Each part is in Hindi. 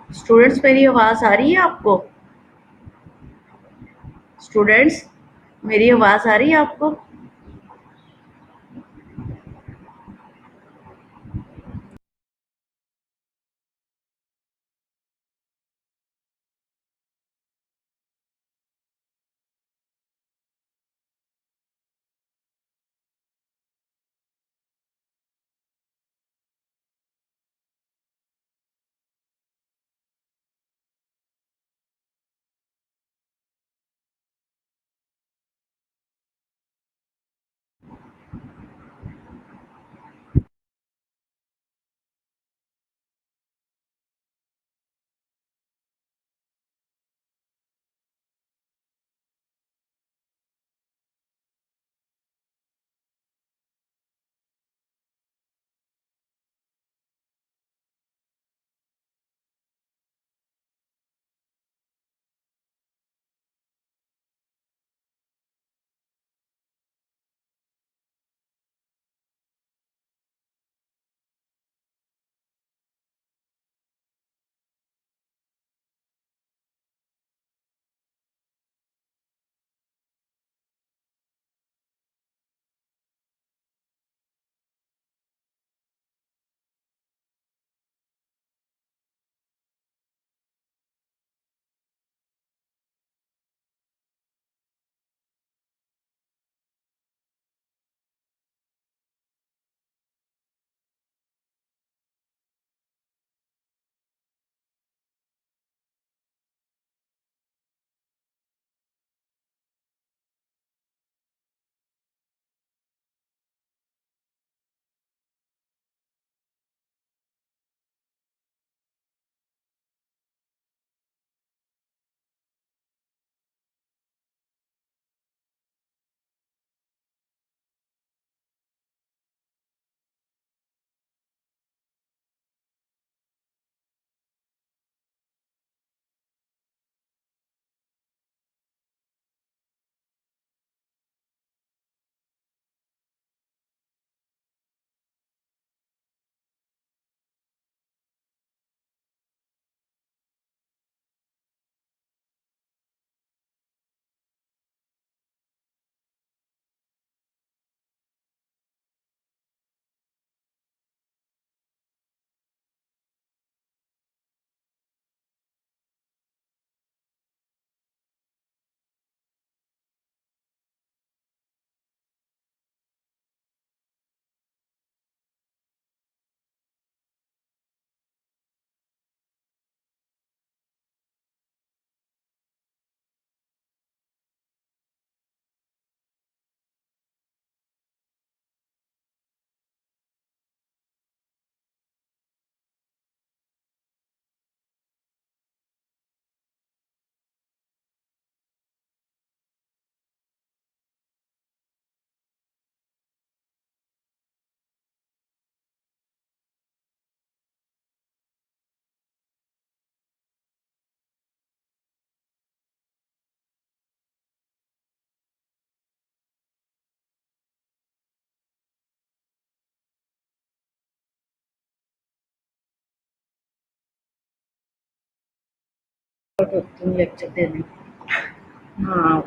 स्टूडेंट्स, मेरी आवाज़ आ रही है आपको? स्टूडेंट्स, मेरी आवाज़ आ रही है आपको? तुम लेक्चर देने। हाँ।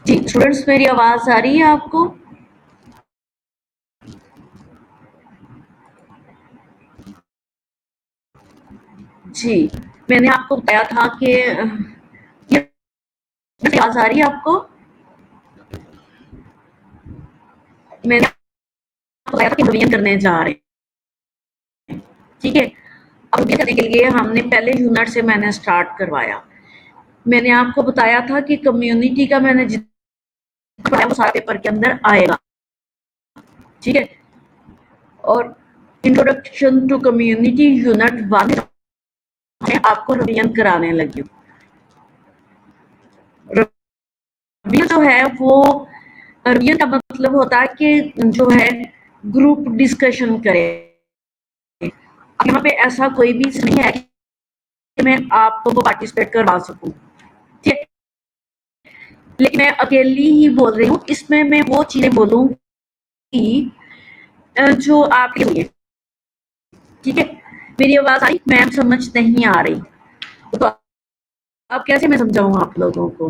जी, स्टूडेंट्स मेरी आवाज़ आ रही है आपको? जी, मैंने आपको बताया था कि ये मेरी आवाज़ आ रही है आपको? मैंने आपको बताया था कि रिवीजन करने जा रहे हैं, ठीक है? अब रिवीजन करने के लिए हमने पहले यूनिट से मैंने स्टार्ट करवाया। मैंने आपको बताया था कि कम्युनिटी का मैंने जितना पढ़ाया वो सारा पेपर के अंदर आएगा, ठीक है? और इंट्रोडक्शन टू कम्युनिटी यूनिट 1 में आपको रिवीजन कराने लगी हूँ। रिवीजन जो है वो रिवीजन का मतलब होता है कि जो है ग्रुप डिस्कशन करें। यहाँ पे ऐसा कोई भी नहीं है कि मैं आपको पार्टिसिपेट करवा सकूं, ठीक है? लेकिन मैं अकेली ही बोल रही हूँ, इसमें मैं वो चीजें बोलूंगी जो आपके लिए, ठीक है? मेरी आवाज आई? मैम समझ नहीं आ रही तो अब कैसे मैं समझाऊं आप लोगों को?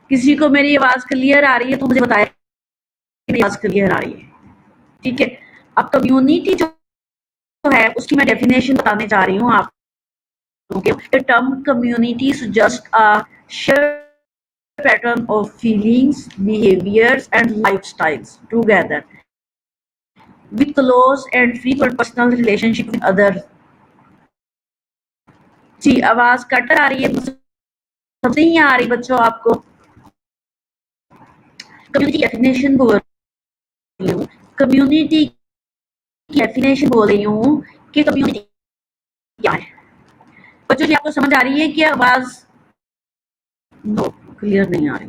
किसी को मेरी आवाज क्लियर आ रही है तो मुझे बताए मेरी आवाज क्लियर आ रही है, ठीक है? अब कम्युनिटी जो है उसकी मैं डेफिनेशन बताने जा रही हूँ आप लोगों के। Term community just a share pattern of feelings, behaviors, and lifestyles together with close and frequent personal relationship with others. जी, आवाज कट आ रही है, समझ नहीं आ रही बच्चों आपको? कम्युनिटी डेफिनेशन बोल रही हूँ, कम्युनिटी की डेफिनेशन बोल रही हूँ कि कम्युनिटी क्या है। बच्चों जी आपको समझ आ रही है कि आवाज नो क्लियर नहीं आ रही?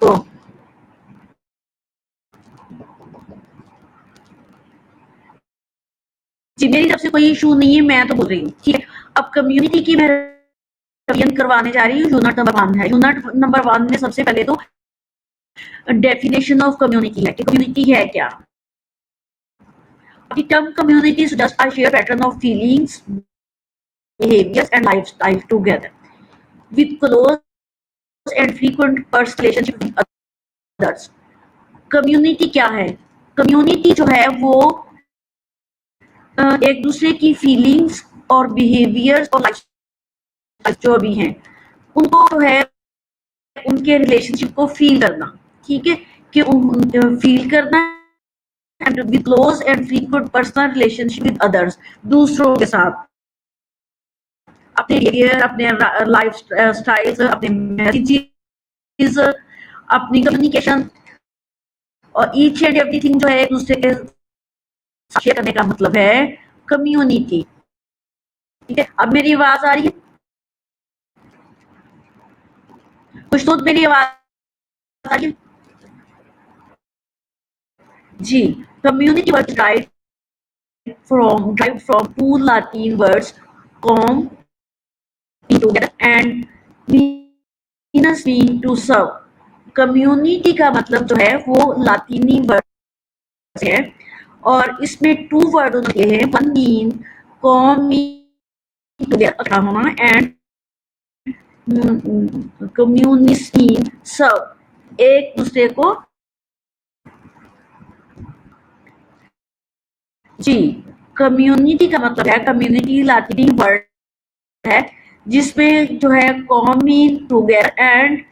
तो जी मेरी तरफ से कोई इशू नहीं है, मैं तो बोल रही हूँ, ठीक है? अब कम्युनिटी की मैं रिवीजन करवाने जा रही हूँ। यूनिट नंबर 1 है। यूनिट नंबर 1 में सबसे पहले तो डेफिनेशन ऑफ कम्युनिटी है कि कम्युनिटी है क्या। The term community is just a shared pattern of feelings, behaviors, and lifestyle together with close and frequent personal relationship with others. Community क्या है? कम्युनिटी जो है वो एक दूसरे की फीलिंग्स और बिहेवियर्स और लाइफ जो भी हैं उनको जो है उनके रिलेशनशिप को फील करना, ठीक है? कि फील करना and with close and frequent personal relationship with others, दूसरों के साथ अपने बिहेवियर, अपने लाइफ स्टाइल्स, अपने मैसेजेस, अपनी कम्युनिकेशन और ईच एंड एवरीथिंग जो है एक दूसरे के शेयर करने का मतलब है कम्युनिटी, ठीक है? अब मेरी आवाज आ रही है? कुछ तो मेरी आवाज आ रही है? जी, community word drive from two Latin words com together and means mean to serve। Community का मतलब जो है वो लातीनी वर्ड है और इसमें टू वर्ड होते हैं, वन मीन कॉम टुगेदर होना एंड कम्युनिस्ट मीन सर्व, एक दूसरे को। जी, कम्युनिटी का मतलब है, कम्युनिटी लातीनी वर्ड है जिसमें जो है कॉम मीन टुगेदर एंड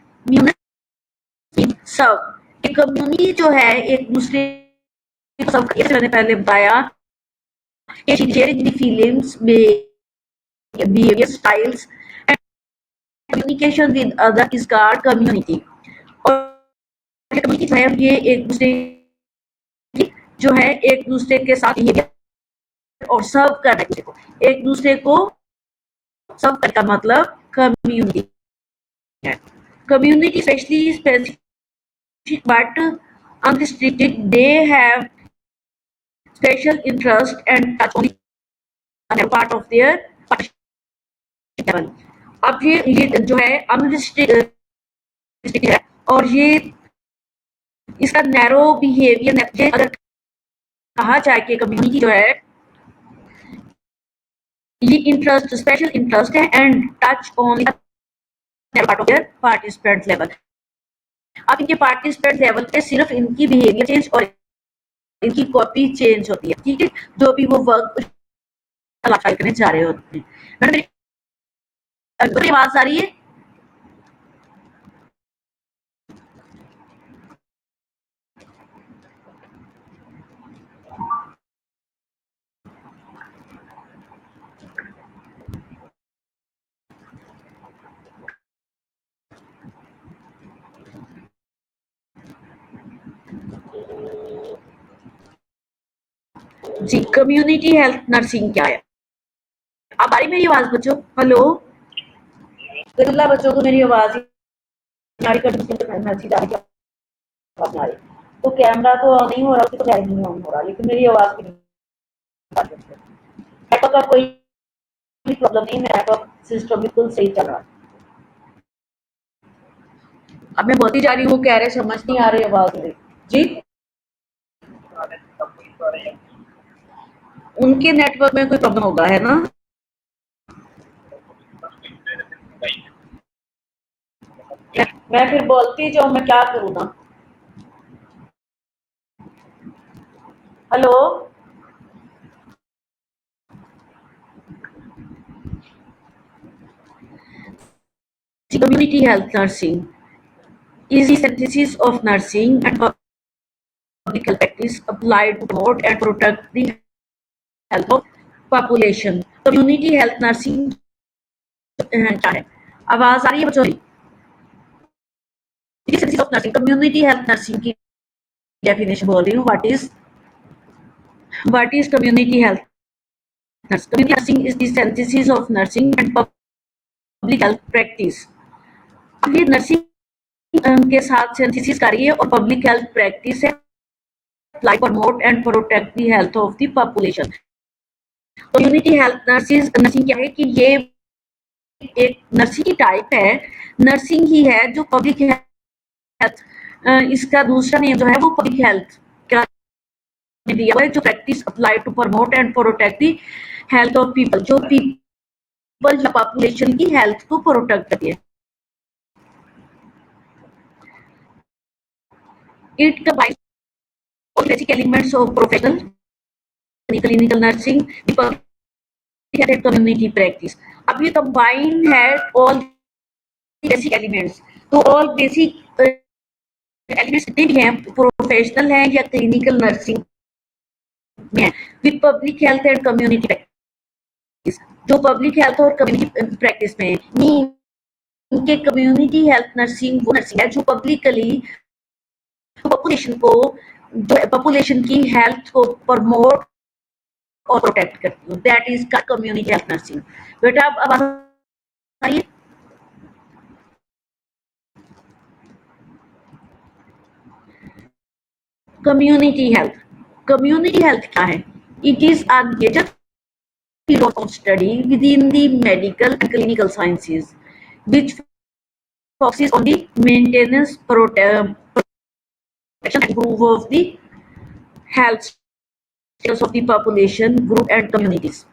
सब। कम्युनिटी जो है एक दूसरे को सब, जैसे मैंने पहले बताया कि sharing the feelings, behaviour styles and communication with other is called community. और कम्युनिटी जो है ये एक दूसरे की जो है एक दूसरे के साथ बिहेवियर और सर्व करना एक दूसरे को सर्व करने का मतलब कम्युनिटी है। Community specially specific but unrestricted, they have special interest and touch only part of their level। अब ये जो है अनरिस्ट्रिक्टेड है और ये इसका नैरो बिहेवियर अगर कहा जाए कि कम्युनिटी जो है ये इंटरेस्ट स्पेशल इंटरेस्ट है and touch on part of their participant level. अब इनके पार्टिसिपेंट लेवल पे सिर्फ इनकी बिहेवियर चेंज और इनकी कॉपी चेंज होती है, ठीक है, जो भी वो वर्क करने जा रहे होते हैं। मेरी आवाज आ रही है? जी, कम्युनिटी हेल्थ नर्सिंग क्या है? अब आ रही मेरी आवाज बच्चों? हेलो, गरीबला बच्चों को मेरी आवाज तो कैमरा तो नहीं हो रहा, उसकी तो नहीं ऑन हो रहा, लेकिन मेरी आवाज भी नेटवर्क का कोई प्रॉब्लम नहीं, नेटवर्क सिस्टम बिल्कुल सही चल रहा है। अब मैं बोलती जा रही हूँ, कह रहे समझ नहीं आ रही आवाज मेरी। जी, उनके नेटवर्क में कोई प्रॉब्लम होगा, है ना? मैं फिर बोलती जाऊँ, मैं क्या करूँ ना? Hello, community health nursing is the synthesis of nursing and public health practice applied to promote and protect the health of population। community health nursing क्या है? आवाज आ रही है बच्चों? synthesis of nursing, community health nursing की डेफिनेशन बोल रही हूँ। what is community health nursing? Community nursing is the synthesis of nursing and public health practice। ये नर्सिंग के साथ सिंथेसिस कर रही है और पब्लिक हेल्थ प्रैक्टिस है apply, promote and protect the health of the population। Community health nursing क्या है कि ये एक नर्सिंग की टाइप है, नर्सिंग ही है जो पब्लिक हेल्थ, इसका दूसरा नेम जो है वो पब्लिक हेल्थ क्या दिया हुआ है, जो practice apply to promote and protect the health of people, जो पीपल या पॉपुलेशन की हेल्थ को प्रोटेक्ट करती है। It combines all basic elements of professional clinical nursing, the public health and community practice। अब ये कंबाइन है all बेसिक एलिमेंट्स, तो ऑल बेसिक एलिमेंट्स जितने भी हैं प्रोफेशनल हैं या क्लिनिकल नर्सिंग में है with public health and community practice, जो पब्लिक हेल्थ और कम्युनिटी प्रैक्टिस में है। इनके कम्युनिटी हेल्थ नर्सिंग वो नर्सिंग है जो पब्लिकली पॉपुलेशन को, जो पॉपुलेशन की हेल्थ को प्रमोट और प्रोटेक्ट करती है, that is community health nursing. बेटा अब आवाज आइए। कम्युनिटी हेल्थ क्या है? It is a major field of study within the medical and clinical sciences, which focuses on the maintenance, protection, and improve of the health status of the population group and communities।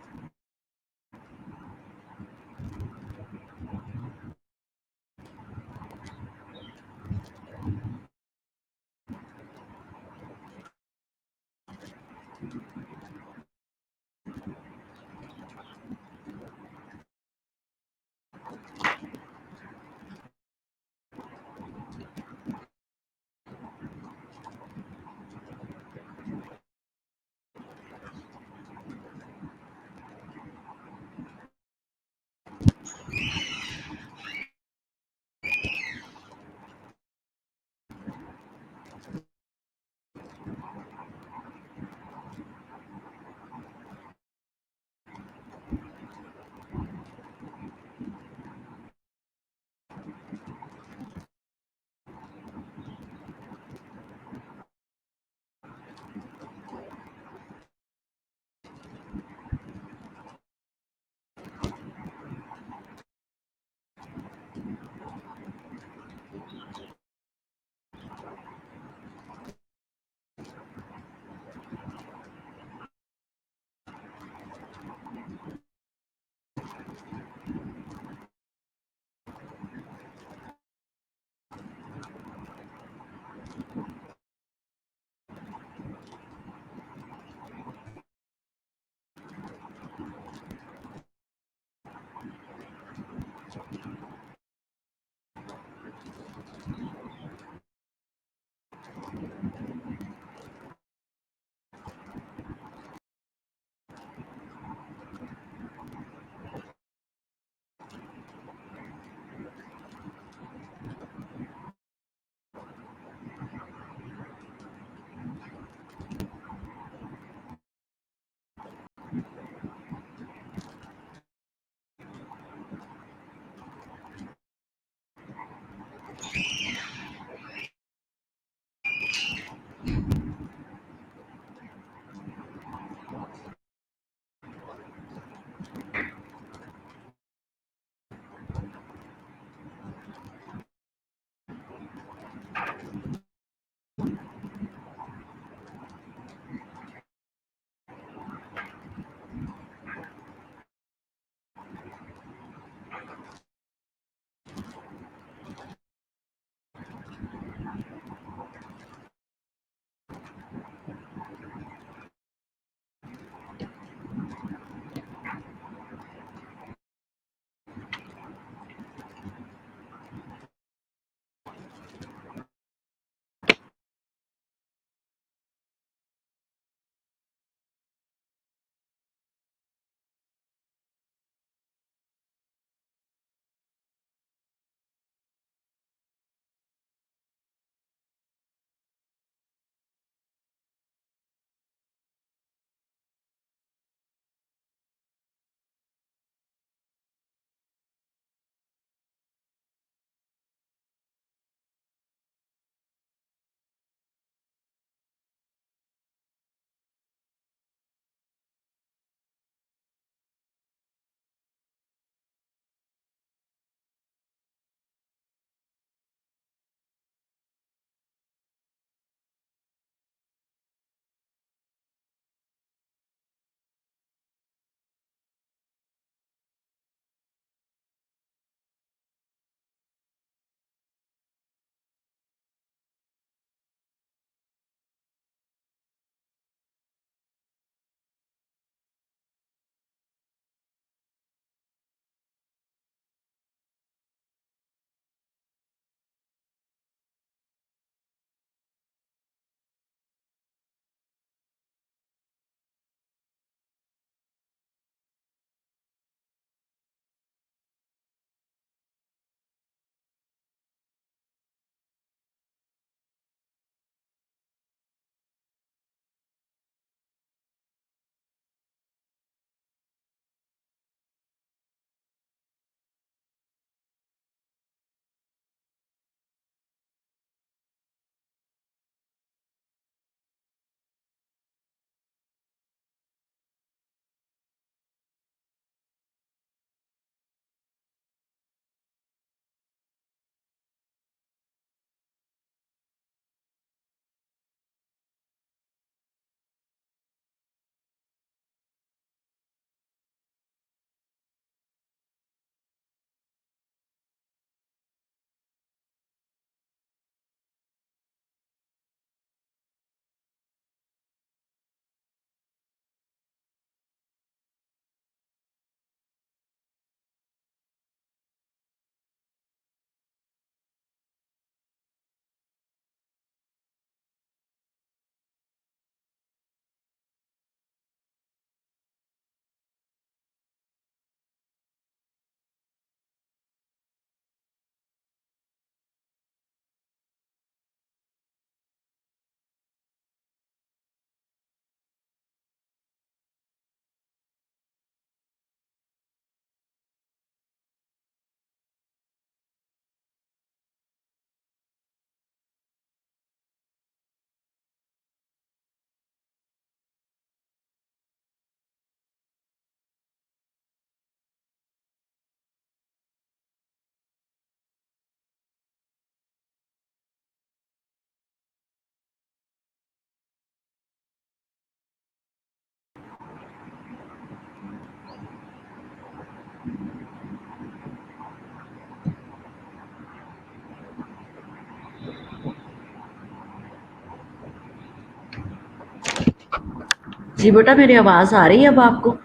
जी बेटा, मेरी आवाज़ आ रही है अब आपको?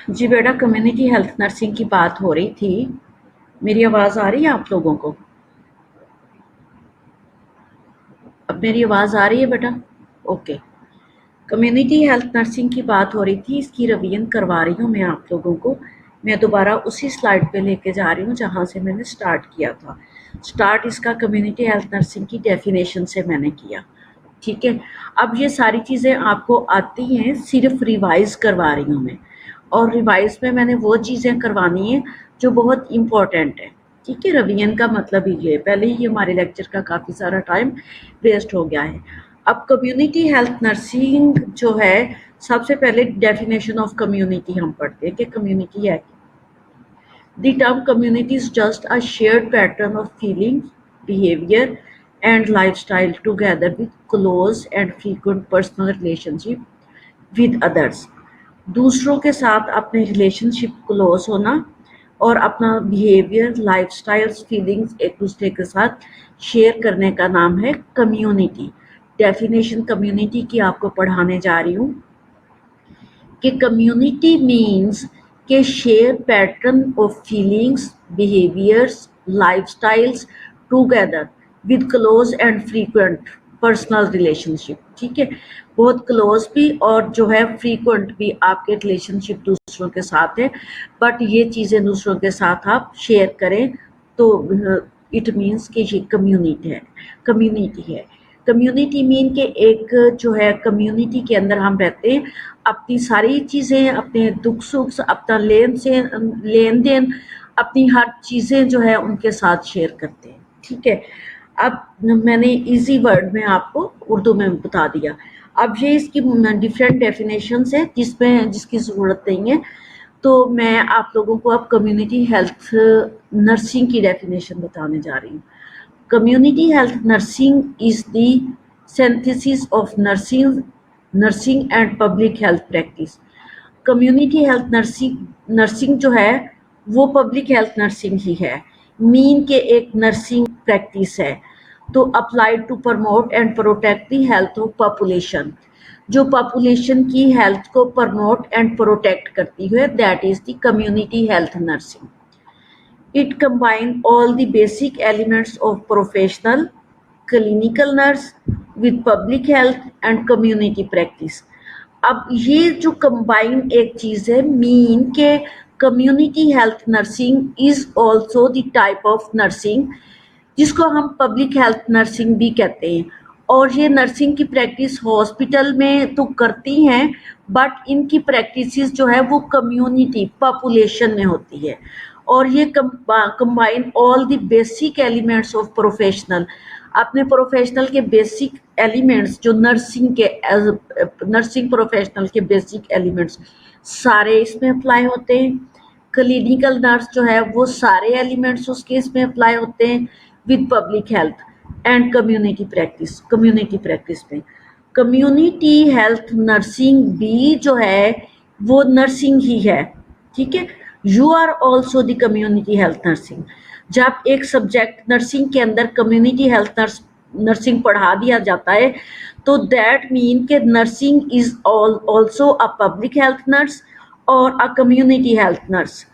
जी बेटा, कम्युनिटी हेल्थ नर्सिंग की बात हो रही थी। मेरी आवाज़ आ रही है आप लोगों को? अब मेरी आवाज़ आ रही है बेटा? ओके। कम्युनिटी हेल्थ नर्सिंग की बात हो रही थी, इसकी रिवीजन करवा रही हूँ मैं आप लोगों को। मैं दोबारा उसी स्लाइड पे लेके जा रही हूँ जहाँ से मैंने स्टार्ट किया था। स्टार्ट इसका कम्युनिटी हेल्थ नर्सिंग की डेफिनेशन से मैंने किया, ठीक है। अब ये सारी चीज़ें आपको आती हैं, सिर्फ रिवाइज करवा रही हूँ मैं। और रिवाइज में मैंने वो चीज़ें करवानी है जो बहुत इम्पोर्टेंट है, ठीक है। रिवीजन का मतलब ही ये, पहले ही हमारे लेक्चर का काफ़ी सारा टाइम वेस्ट हो गया है। अब कम्युनिटी हेल्थ नर्सिंग जो है, सबसे पहले डेफिनेशन ऑफ कम्युनिटी हम पढ़ते हैं कि कम्युनिटी है। The term community is just a shared pattern of feelings, behavior, and lifestyle together with close and frequent personal relationship with others. दूसरों के साथ अपने रिलेशनशिप क्लोज होना और अपना बिहेवियर, लाइफस्टाइल्स, फीलिंग्स एक दूसरे के साथ शेयर करने का नाम है कम्युनिटी। डेफिनेशन कम्युनिटी की आपको पढ़ाने जा रही हूँ कि कम्युनिटी मीन्स के share pattern of feelings, behaviours, lifestyles together with close and frequent personal relationship, ठीक है। बहुत क्लोज भी और जो है फ्रीक्वेंट भी आपके रिलेशनशिप दूसरों के साथ है, बट ये चीज़ें दूसरों के साथ आप शेयर करें तो इट मीन्स कि ये कम्युनिटी है। कम्युनिटी मीन के एक जो है, कम्युनिटी के अंदर हम रहते हैं, अपनी सारी चीज़ें, अपने दुख सुख, अपना लेन देन, अपनी हर चीज़ें जो है उनके साथ शेयर करते हैं, ठीक है। अब मैंने इजी वर्ड में आपको उर्दू में बता दिया। अब ये इसकी डिफरेंट डेफिनेशंस है जिसकी ज़रूरत नहीं है, तो मैं आप लोगों को अब कम्युनिटी हेल्थ नर्सिंग की डेफिनेशन बताने जा रही हूँ। Community health nursing is the synthesis of nursing and public health practice. Community health nursing जो है वो पब्लिक हेल्थ नर्सिंग ही है, मीन के एक नर्सिंग प्रैक्टिस है, तो applied to promote and protect the health of population, जो पॉपुलेशन की हेल्थ को प्रमोट एंड प्रोटेक्ट करती है, that is the community health nursing. It combines all the basic elements of professional, clinical nurse with public health and community practice. अब ये जो कंबाइन एक चीज़ है, मीन के community health nursing is also the type of nursing जिसको हम पब्लिक हेल्थ नर्सिंग भी कहते हैं। और ये नर्सिंग की प्रैक्टिस हॉस्पिटल में तो करती हैं, बट इनकी प्रैक्टिसेस जो है वो कम्युनिटी पॉपुलेशन में होती है। और ये combine all the basic elements of professional, अपने प्रोफेशनल के बेसिक एलिमेंट्स, जो नर्सिंग प्रोफेशनल के बेसिक एलिमेंट्स सारे इसमें अप्लाई होते हैं। क्लिनिकल नर्स जो है वो सारे एलिमेंट्स उसके इसमें अप्लाई होते हैं with public health and community practice में। कम्युनिटी हेल्थ नर्सिंग भी जो है वो नर्सिंग ही है, ठीक है। You are also the community health nursing. जब एक सब्जेक्ट नर्सिंग के अंदर कम्युनिटी हेल्थ नर्सिंग पढ़ा दिया जाता है, तो दैट मीन के nursing is also a public health nurse और अ कम्युनिटी हेल्थ नर्स।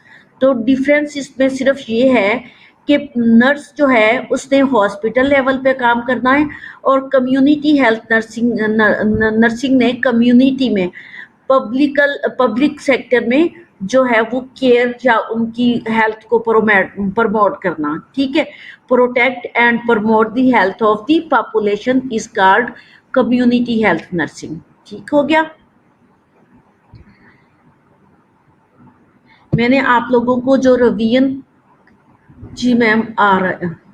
तो डिफरेंस इसमें सिर्फ ये है कि नर्स जो है उसने हॉस्पिटल लेवल पे काम करना है, और कम्युनिटी हेल्थ नर्सिंग ने कम्युनिटी में पब्लिक सेक्टर में जो है वो केयर या उनकी हेल्थ को प्रमोट करना, ठीक है। Protect and promote the health of the population is called community health nursing, ठीक हो गया। मैंने आप लोगों को जो रिवीजन, जी मैम आ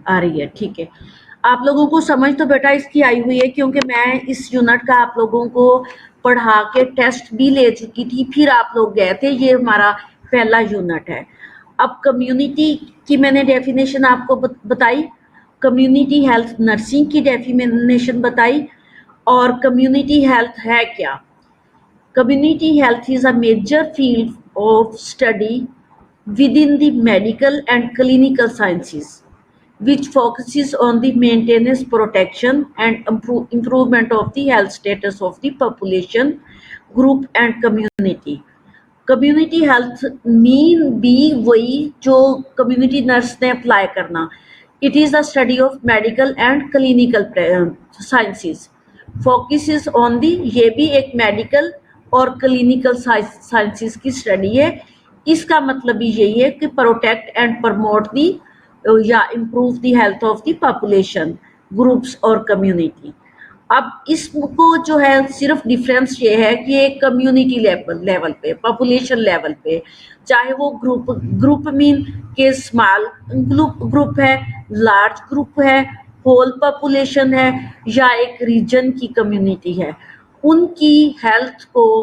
रही है, ठीक है। आप लोगों को समझ तो बेटा इसकी आई हुई है, क्योंकि मैं इस यूनिट का आप लोगों को पढ़ा के टेस्ट भी ले चुकी थी, फिर आप लोग गए थे, ये हमारा पहला यूनिट है। अब कम्युनिटी की मैंने डेफिनेशन आपको बताई, कम्युनिटी हेल्थ नर्सिंग की डेफिनेशन बताई, और कम्युनिटी हेल्थ है क्या। Community health is a major field of study within the medical and clinical sciences, which focuses on the maintenance, protection, and improvement of the health status of the population, group, and community. Community health mean be वही जो कम्युनिटी नर्स ने अप्लाई करना। It is the study of medical and clinical sciences, focuses on the, ये भी एक मेडिकल और क्लिनिकल साइंसेस की स्टडी है। इसका मतलब भी यही है कि प्रोटेक्ट एंड प्रमोट दी या improve the health of the population groups और कम्युनिटी। अब इसको जो है सिर्फ डिफरेंस ये है कि एक कम्युनिटी लेवल पे, पॉपुलेशन लेवल पे, चाहे वो ग्रुप ग्रुप मीन के स्मॉल ग्रुप है, लार्ज ग्रुप है, होल पॉपुलेशन है, या एक रीजन की कम्युनिटी है, उनकी हेल्थ को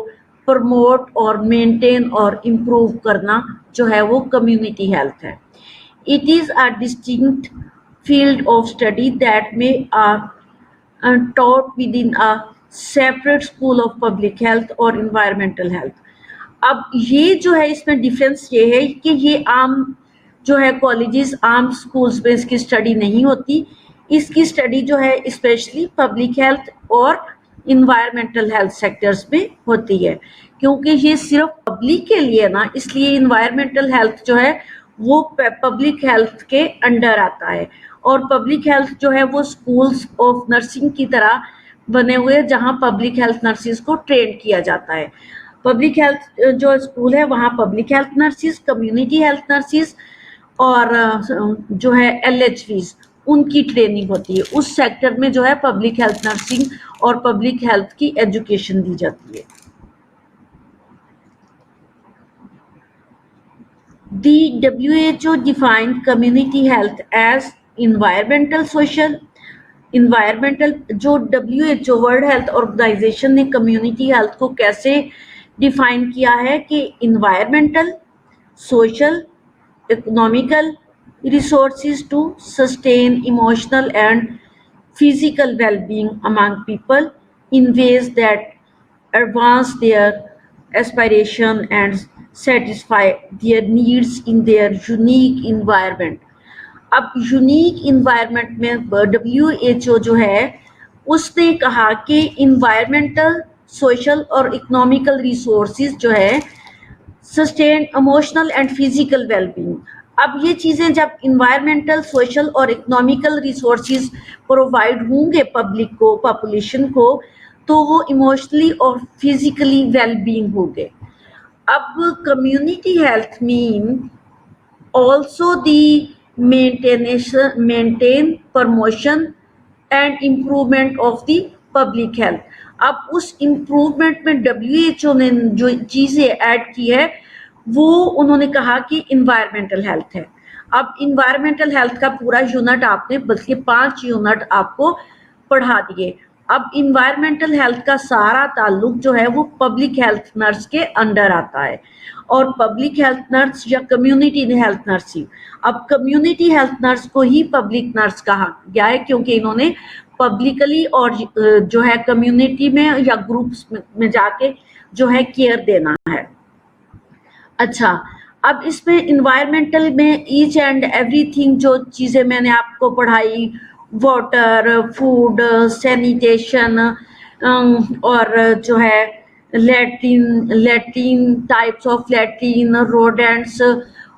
प्रमोट और मेंटेन और इम्प्रूव करना जो है वो कम्युनिटी हेल्थ है। It is a distinct field of study that may taught within a separate school of public health or environmental health। अब ये जो है इसमें डिफरेंस ये है कि ये आम जो है कॉलेजेस, आम स्कूल्स में इसकी स्टडी नहीं होती। इसकी स्टडी जो है स्पेशली पब्लिक हेल्थ और इन्वायरमेंटल हेल्थ सेक्टर्स में होती है, क्योंकि ये सिर्फ पब्लिक के लिए ना, इसलिए इन्वायरमेंटल हेल्थ जो है वो पब्लिक हेल्थ के अंडर आता है। और पब्लिक हेल्थ जो है वो स्कूल्स ऑफ नर्सिंग की तरह बने हुए हैं, जहाँ पब्लिक हेल्थ नर्सिस को ट्रेन किया जाता है। पब्लिक हेल्थ जो स्कूल है वहाँ public health nurses, community health nurses और जो है LHVs, उनकी ट्रेनिंग होती है। उस सेक्टर में जो है पब्लिक हेल्थ नर्सिंग और पब्लिक हेल्थ की एजुकेशन दी जाती है। The WHO defined community health as environmental, social, environmental. जो WHO वर्ल्ड हेल्थ ऑर्गेनाइजेशन ने कम्युनिटी हेल्थ को कैसे डिफाइन किया है कि environmental, social, economical resources to sustain emotional and physical well-being among people in ways that advance their aspiration and satisfy their needs in their unique environment। अब यूनिक इन्वायरमेंट में WHO जो है उसने कहा कि इन्वायरमेंटल, सोशल और इकोनॉमिकल रिसोर्सेज जो है sustain emotional and physical wellbeing. अब ये चीज़ें जब इन्वायरमेंटल, सोशल और इकोनॉमिकल रिसोर्सेज प्रोवाइड होंगे पब्लिक को, पॉपुलेशन को, तो वो इमोशनली और फिजिकली वेलबींग होंगे। अब community health mean also the maintain, promotion and improvement of the public health। अब उस इम्प्रूवमेंट में WHO ने जो चीज़ें ऐड की है वो उन्होंने कहा कि इन्वायरमेंटल हेल्थ है। अब इन्वायरमेंटल हेल्थ का पूरा यूनिट आपने, बल्कि 5 यूनिट आपको पढ़ा दिए। अब इन्वायरमेंटल हेल्थ का सारा ताल्लुक जो है वो पब्लिक हेल्थ नर्स के अंडर आता है, और पब्लिक हेल्थ नर्स या कम्युनिटी हेल्थ नर्सिंग। अब कम्युनिटी हेल्थ नर्स को ही पब्लिक नर्स कहा गया है, क्योंकि इन्होंने पब्लिकली और जो है कम्युनिटी में या ग्रुप्स में जाके जो है केयर देना है। अच्छा, अब इसमें इन्वायरमेंटल में ईच एंड एवरीथिंग जो चीज़ें मैंने आपको पढ़ाई, वाटर, फूड, सैनिटेशन और जो है latrine types of latrine, rodents,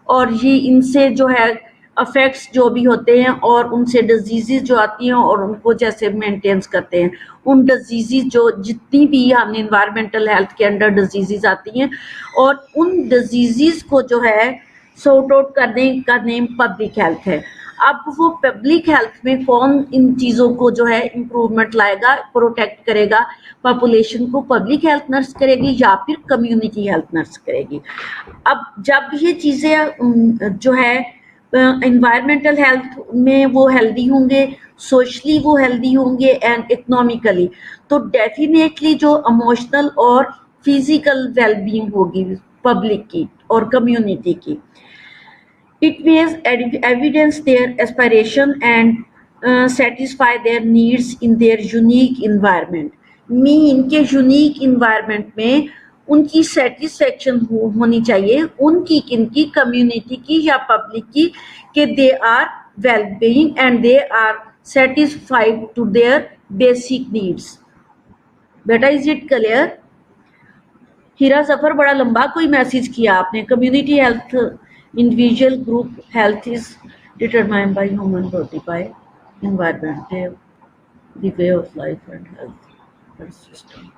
और ये इनसे जो है अफेक्ट्स जो भी होते हैं और उनसे डिजीज़ जो आती हैं और उनको जैसे मेंटेन्स करते हैं, उन डिजीज़ जो जितनी भी हमने इन्वायरमेंटल हेल्थ के अंडर डिजीज़ आती हैं, और उन डिजीज़ को जो है सॉर्ट आउट करने का नेम पब्लिक हेल्थ है। अब वो पब्लिक हेल्थ में कौन इन चीज़ों को जो है इम्प्रूवमेंट लाएगा, प्रोटेक्ट करेगा पॉपुलेशन को, पब्लिक हेल्थ नर्स करेगी या फिर कम्युनिटी हेल्थ नर्स करेगी। अब जब ये चीज़ें जो है इन्वायरमेंटल हेल्थ में वो हेल्दी होंगे, सोशली वो हेल्दी होंगे एंड इकोनॉमिकली, तो डेफिनेटली जो इमोशनल और फिजिकल वेलबींग होगी पब्लिक की और कम्युनिटी की। It will evidence their aspiration and satisfy their needs in their unique environment। Mean के यूनिक इन्वायरमेंट में उनकी सेटिस्फेक्शन होनी चाहिए, उनकी किनकी, कम्युनिटी की या पब्लिक की, कि they are well being and they are satisfied to their basic needs. बेटा, is it clear? Heera Zafar, बड़ा लंबा कोई मैसेज किया आपने। Community health, individual group health is determined by human body, by environment, the way of life and health system.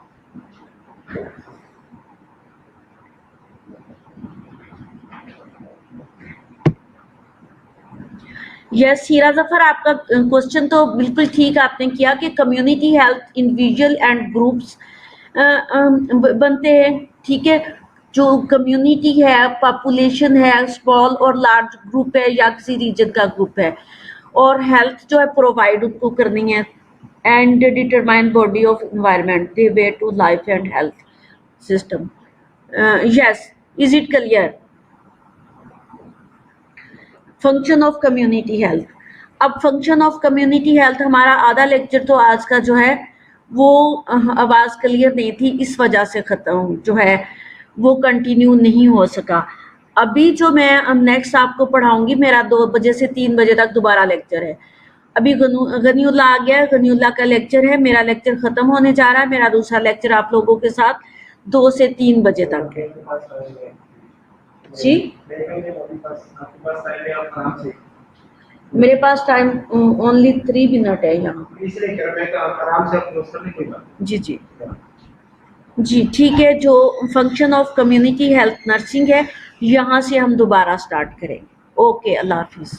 Yes Heera Zafar, आपका क्वेश्चन तो बिल्कुल ठीक आपने किया कि community health individual and groups बनते हैं, ठीक है। जो कम्युनिटी है, पॉपुलेशन है, स्मॉल और लार्ज ग्रुप है या किसी रीजन का ग्रुप है, और हेल्थ जो है प्रोवाइड उनको करनी है, and determine body of environment, the way to life and health system. Yes, is it clear? Function of community health. अब फंक्शन ऑफ कम्युनिटी हेल्थ, हमारा आधा लेक्चर तो आज का जो है वो आवाज़ क्लियर नहीं थी, इस वजह से ख़त्म जो है वो कंटिन्यू नहीं हो सका। अभी जो मैं नेक्स्ट आपको पढ़ाऊंगी, मेरा 2 बजे से 3 बजे तक दोबारा लेक्चर है। अभी गनीउल्ला आ गया, गनीउल्ला का लेक्चर है, मेरा लेक्चर ख़त्म होने जा रहा है। मेरा दूसरा लेक्चर आप लोगों के साथ 2 से 3 बजे तक है जी। मेरे पास टाइम ओनली 3 मिनट है यहाँ। जी जी जी, ठीक है। जो function of community health nursing है, यहाँ से हम दोबारा स्टार्ट करेंगे। ओके, अल्लाह हाफिज़।